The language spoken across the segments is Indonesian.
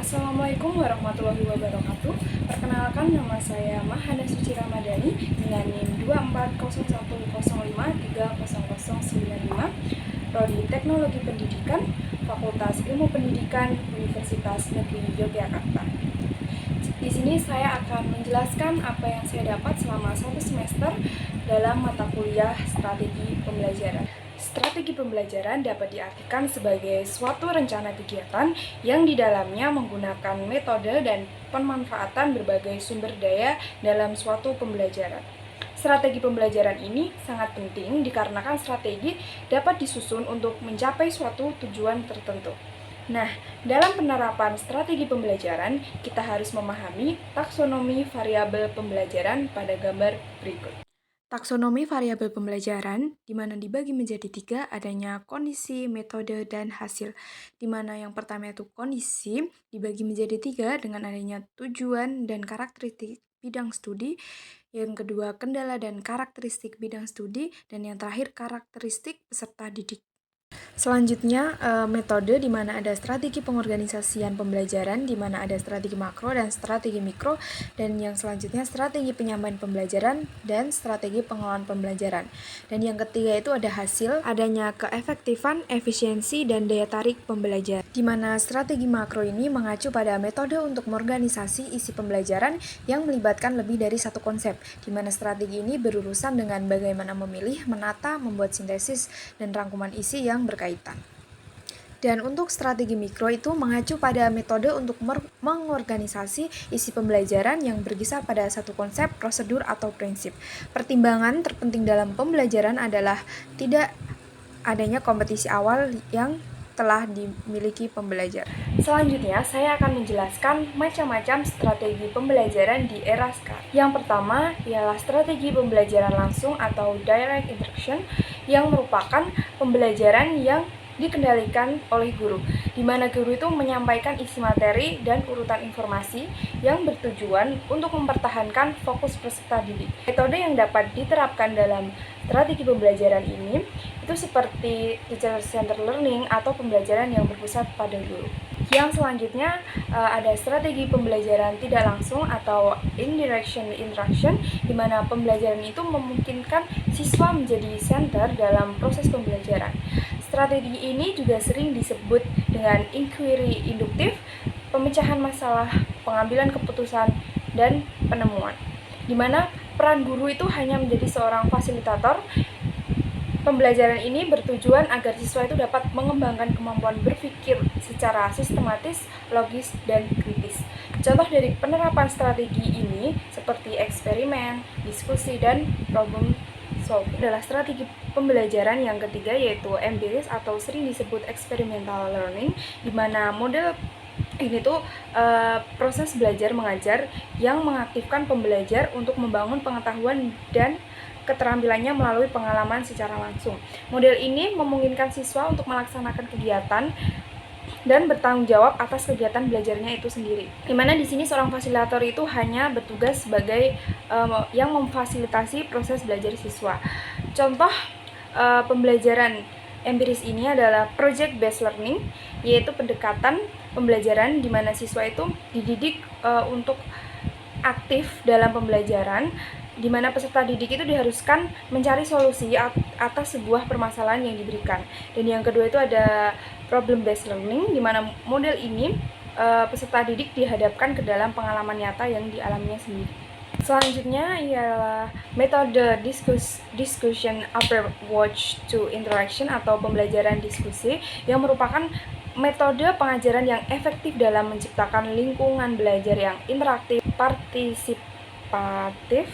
Assalamualaikum warahmatullahi wabarakatuh. Perkenalkan, nama saya Mahana Suci Ramadhani dengan NIM 24010530095, Prodi Teknologi Pendidikan, Fakultas Ilmu Pendidikan, Universitas Negeri Yogyakarta. Di sini saya akan menjelaskan apa yang saya dapat selama 1 semester dalam mata kuliah Strategi Pembelajaran. Strategi pembelajaran dapat diartikan sebagai suatu rencana kegiatan yang di dalamnya menggunakan metode dan pemanfaatan berbagai sumber daya dalam suatu pembelajaran. Strategi pembelajaran ini sangat penting dikarenakan strategi dapat disusun untuk mencapai suatu tujuan tertentu. Nah, dalam penerapan strategi pembelajaran, kita harus memahami taksonomi variabel pembelajaran pada gambar berikut. Taksonomi variabel pembelajaran, di mana dibagi menjadi 3, adanya kondisi, metode, dan hasil. Di mana yang pertama itu kondisi, dibagi menjadi 3 dengan adanya tujuan dan karakteristik bidang studi. Yang kedua, kendala dan karakteristik bidang studi. Dan yang terakhir, karakteristik peserta didik. Selanjutnya, metode di mana ada strategi pengorganisasian pembelajaran, di mana ada strategi makro dan strategi mikro, dan yang selanjutnya strategi penyampaian pembelajaran dan strategi pengelolaan pembelajaran. Dan yang ketiga itu ada hasil, adanya keefektifan, efisiensi, dan daya tarik pembelajaran. Di mana strategi makro ini mengacu pada metode untuk mengorganisasi isi pembelajaran yang melibatkan lebih dari satu konsep, di mana strategi ini berurusan dengan bagaimana memilih, menata, membuat sintesis, dan rangkuman isi yang berkaitan. Dan untuk strategi mikro itu mengacu pada metode untuk mengorganisasi isi pembelajaran yang berkisar pada satu konsep, prosedur, atau prinsip. Pertimbangan terpenting dalam pembelajaran adalah tidak adanya kompetisi awal yang telah dimiliki pembelajar. Selanjutnya, saya akan menjelaskan macam-macam strategi pembelajaran di era sekarang. Yang pertama ialah strategi pembelajaran langsung atau direct instruction, yang merupakan pembelajaran yang dikendalikan oleh guru, di mana guru itu menyampaikan isi materi dan urutan informasi yang bertujuan untuk mempertahankan fokus peserta didik. Metode yang dapat diterapkan dalam strategi pembelajaran ini itu seperti teacher-centered learning atau pembelajaran yang berpusat pada guru. Yang selanjutnya ada strategi pembelajaran tidak langsung atau indirect instruction, di mana pembelajaran itu memungkinkan siswa menjadi center dalam proses pembelajaran. Strategi ini juga sering disebut dengan inquiry induktif, pemecahan masalah, pengambilan keputusan, dan penemuan, di mana peran guru itu hanya menjadi seorang fasilitator. Pembelajaran ini bertujuan agar siswa itu dapat mengembangkan kemampuan berpikir secara sistematis, logis, dan kritis. Contoh dari penerapan strategi ini seperti eksperimen, diskusi, dan problem solving. Adalah strategi pembelajaran yang ketiga, yaitu empiris atau sering disebut experimental learning, di mana model ini tuh proses belajar mengajar yang mengaktifkan pembelajar untuk membangun pengetahuan dan keterampilannya melalui pengalaman secara langsung. Model ini memungkinkan siswa untuk melaksanakan kegiatan dan bertanggung jawab atas kegiatan belajarnya itu sendiri. Dimana di sini seorang fasilitator itu hanya bertugas sebagai yang memfasilitasi proses belajar siswa. Contoh pembelajaran empiris ini adalah project based learning, yaitu pendekatan pembelajaran di mana siswa itu dididik untuk aktif dalam pembelajaran, di mana peserta didik itu diharuskan mencari solusi atas sebuah permasalahan yang diberikan. Dan yang kedua itu ada problem based learning, di mana model ini peserta didik dihadapkan ke dalam pengalaman nyata yang dialaminya sendiri. Selanjutnya ialah metode discussion approach to interaction atau pembelajaran diskusi, yang merupakan metode pengajaran yang efektif dalam menciptakan lingkungan belajar yang interaktif, partisipatif,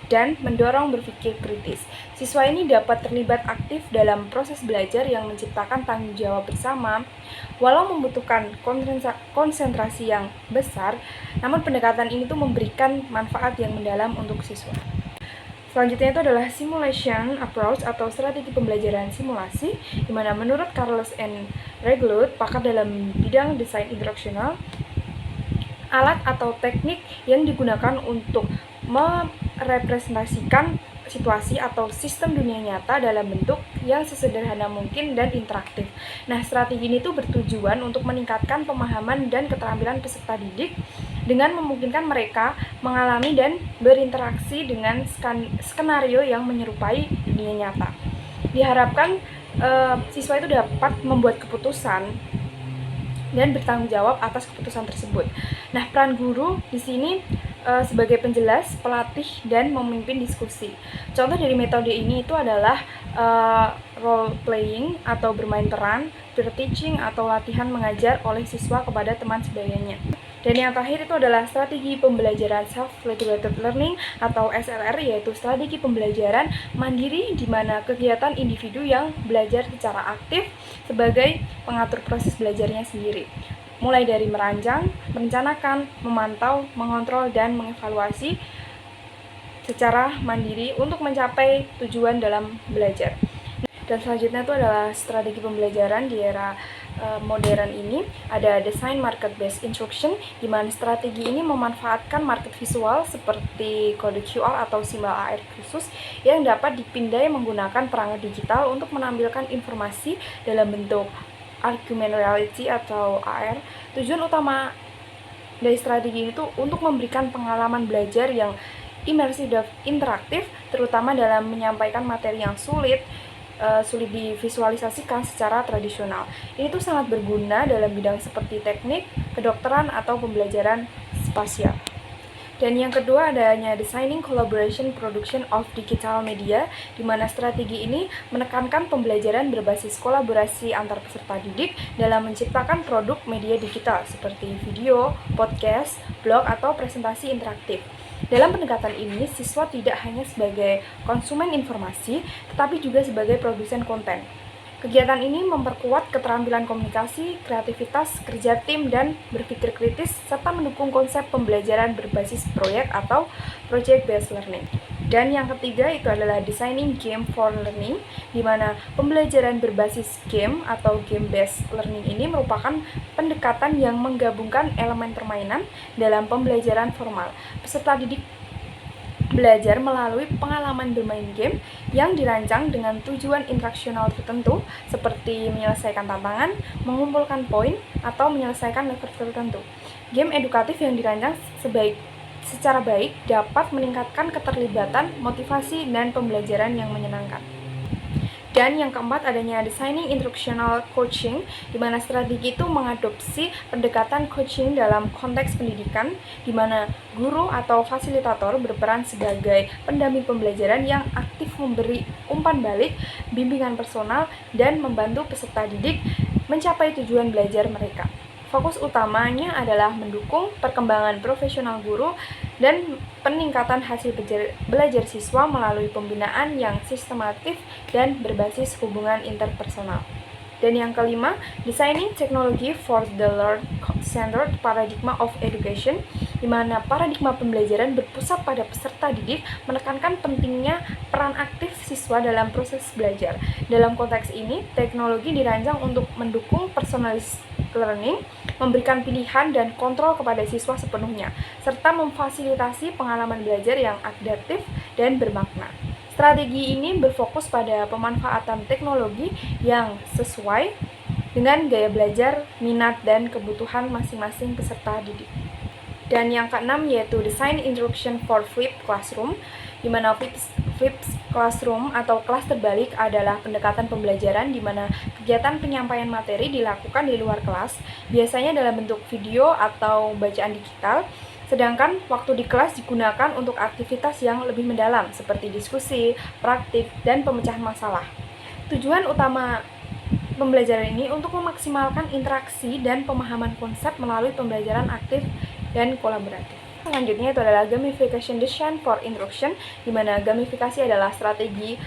dan mendorong berpikir kritis. Siswa ini dapat terlibat aktif dalam proses belajar yang menciptakan tanggung jawab bersama. Walau membutuhkan konsentrasi yang besar, namun pendekatan ini tuh memberikan manfaat yang mendalam untuk siswa. Selanjutnya itu adalah simulation approach atau strategi pembelajaran simulasi, di mana menurut Carlos N. Reglut, pakar dalam bidang desain instruksional, alat atau teknik yang digunakan untuk merepresentasikan situasi atau sistem dunia nyata dalam bentuk yang sesederhana mungkin dan interaktif. Nah, strategi ini tuh bertujuan untuk meningkatkan pemahaman dan keterampilan peserta didik dengan memungkinkan mereka mengalami dan berinteraksi dengan skenario yang menyerupai dunia nyata. Diharapkan siswa itu dapat membuat keputusan dan bertanggung jawab atas keputusan tersebut. Nah, peran guru di sini sebagai penjelas, pelatih, dan memimpin diskusi. Contoh dari metode ini itu adalah role playing atau bermain peran, peer teaching atau latihan mengajar oleh siswa kepada teman sebayanya. Dan yang terakhir itu adalah strategi pembelajaran self-regulated learning atau SLR, yaitu strategi pembelajaran mandiri di mana kegiatan individu yang belajar secara aktif sebagai pengatur proses belajarnya sendiri. Mulai dari merancang, merencanakan, memantau, mengontrol, dan mengevaluasi secara mandiri untuk mencapai tujuan dalam belajar. Dan selanjutnya itu adalah strategi pembelajaran di era modern ini. Ada design market based instruction, di mana strategi ini memanfaatkan market visual seperti kode QR atau simbol AR khusus yang dapat dipindai menggunakan perangkat digital untuk menampilkan informasi dalam bentuk augmented reality atau AR. Tujuan utama dari strategi ini tuh untuk memberikan pengalaman belajar yang imersif dan interaktif, terutama dalam menyampaikan materi yang sulit divisualisasikan secara tradisional. Ini tuh sangat berguna dalam bidang seperti teknik, kedokteran, atau pembelajaran spasial. Dan yang kedua adanya designing collaboration production of digital media, di mana strategi ini menekankan pembelajaran berbasis kolaborasi antar peserta didik dalam menciptakan produk media digital seperti video, podcast, blog, atau presentasi interaktif. Dalam pendekatan ini, siswa tidak hanya sebagai konsumen informasi, tetapi juga sebagai produsen konten. Kegiatan ini memperkuat keterampilan komunikasi, kreativitas, kerja tim, dan berpikir kritis, serta mendukung konsep pembelajaran berbasis proyek atau project-based learning. Dan yang ketiga itu adalah designing game for learning, di mana pembelajaran berbasis game atau game-based learning ini merupakan pendekatan yang menggabungkan elemen permainan dalam pembelajaran formal. Peserta didik belajar melalui pengalaman bermain game yang dirancang dengan tujuan interaksional tertentu seperti menyelesaikan tantangan, mengumpulkan poin, atau menyelesaikan level tertentu. Game edukatif yang dirancang secara baik dapat meningkatkan keterlibatan, motivasi, dan pembelajaran yang menyenangkan. Dan yang keempat adanya designing instructional coaching, di mana strategi itu mengadopsi pendekatan coaching dalam konteks pendidikan, di mana guru atau fasilitator berperan sebagai pendamping pembelajaran yang aktif memberi umpan balik, bimbingan personal, dan membantu peserta didik mencapai tujuan belajar mereka. Fokus utamanya adalah mendukung perkembangan profesional guru dan peningkatan hasil belajar siswa melalui pembinaan yang sistematif dan berbasis hubungan interpersonal. Dan yang kelima, designing technology for the learner-centered paradigm of education, di mana paradigma pembelajaran berpusat pada peserta didik, menekankan pentingnya peran aktif siswa dalam proses belajar. Dalam konteks ini, teknologi dirancang untuk mendukung personalized learning, memberikan pilihan dan kontrol kepada siswa sepenuhnya, serta memfasilitasi pengalaman belajar yang adaptif dan bermakna. Strategi ini berfokus pada pemanfaatan teknologi yang sesuai dengan gaya belajar, minat, dan kebutuhan masing-masing peserta didik. Dan yang keenam yaitu Design Instruction for Flipped Classroom, di mana flipped classroom atau kelas terbalik adalah pendekatan pembelajaran di mana kegiatan penyampaian materi dilakukan di luar kelas, biasanya dalam bentuk video atau bacaan digital, sedangkan waktu di kelas digunakan untuk aktivitas yang lebih mendalam seperti diskusi, praktik, dan pemecahan masalah. Tujuan utama pembelajaran ini untuk memaksimalkan interaksi dan pemahaman konsep melalui pembelajaran aktif dan kolaboratif. Selanjutnya itu adalah gamification design for instruction, di mana gamifikasi adalah strategi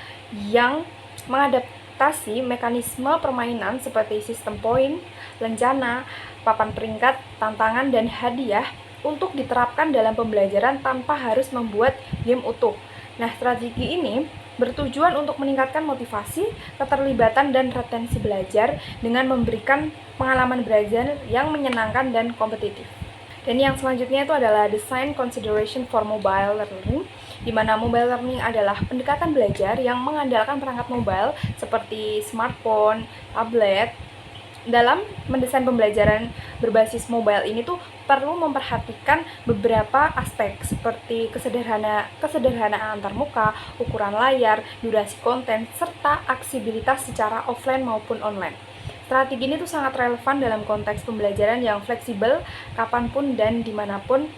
yang mengadaptasi mekanisme permainan seperti sistem poin, lencana, papan peringkat, tantangan, dan hadiah untuk diterapkan dalam pembelajaran tanpa harus membuat game utuh. Nah, strategi ini bertujuan untuk meningkatkan motivasi, keterlibatan, dan retensi belajar dengan memberikan pengalaman belajar yang menyenangkan dan kompetitif. Dan yang selanjutnya itu adalah Design Consideration for Mobile Learning, di mana mobile learning adalah pendekatan belajar yang mengandalkan perangkat mobile seperti smartphone, tablet. Dalam mendesain pembelajaran berbasis mobile ini tuh perlu memperhatikan beberapa aspek seperti kesederhanaan antarmuka, ukuran layar, durasi konten, serta aksibilitas secara offline maupun online. Strategi ini tuh sangat relevan dalam konteks pembelajaran yang fleksibel, kapanpun dan dimanapun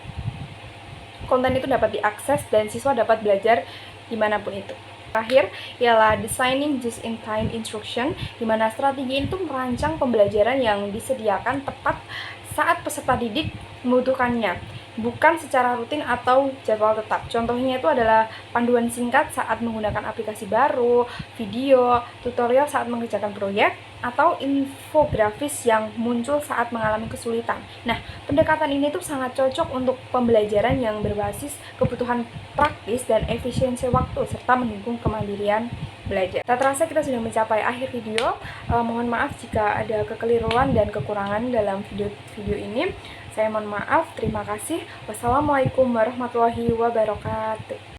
konten itu dapat diakses dan siswa dapat belajar dimanapun itu. Terakhir ialah designing just-in-time instruction, di mana strategi itu merancang pembelajaran yang disediakan tepat saat peserta didik membutuhkannya, bukan secara rutin atau jadwal tetap. Contohnya itu adalah panduan singkat saat menggunakan aplikasi baru, video, tutorial saat mengerjakan proyek, atau infografis yang muncul saat mengalami kesulitan. Nah, pendekatan ini tuh sangat cocok untuk pembelajaran yang berbasis kebutuhan praktis dan efisiensi waktu, serta mendukung kemandirian belajar. Tak terasa kita sudah mencapai akhir video. Mohon maaf jika ada kekeliruan dan kekurangan dalam video ini. Saya mohon maaf. Terima kasih. Wassalamualaikum warahmatullahi wabarakatuh.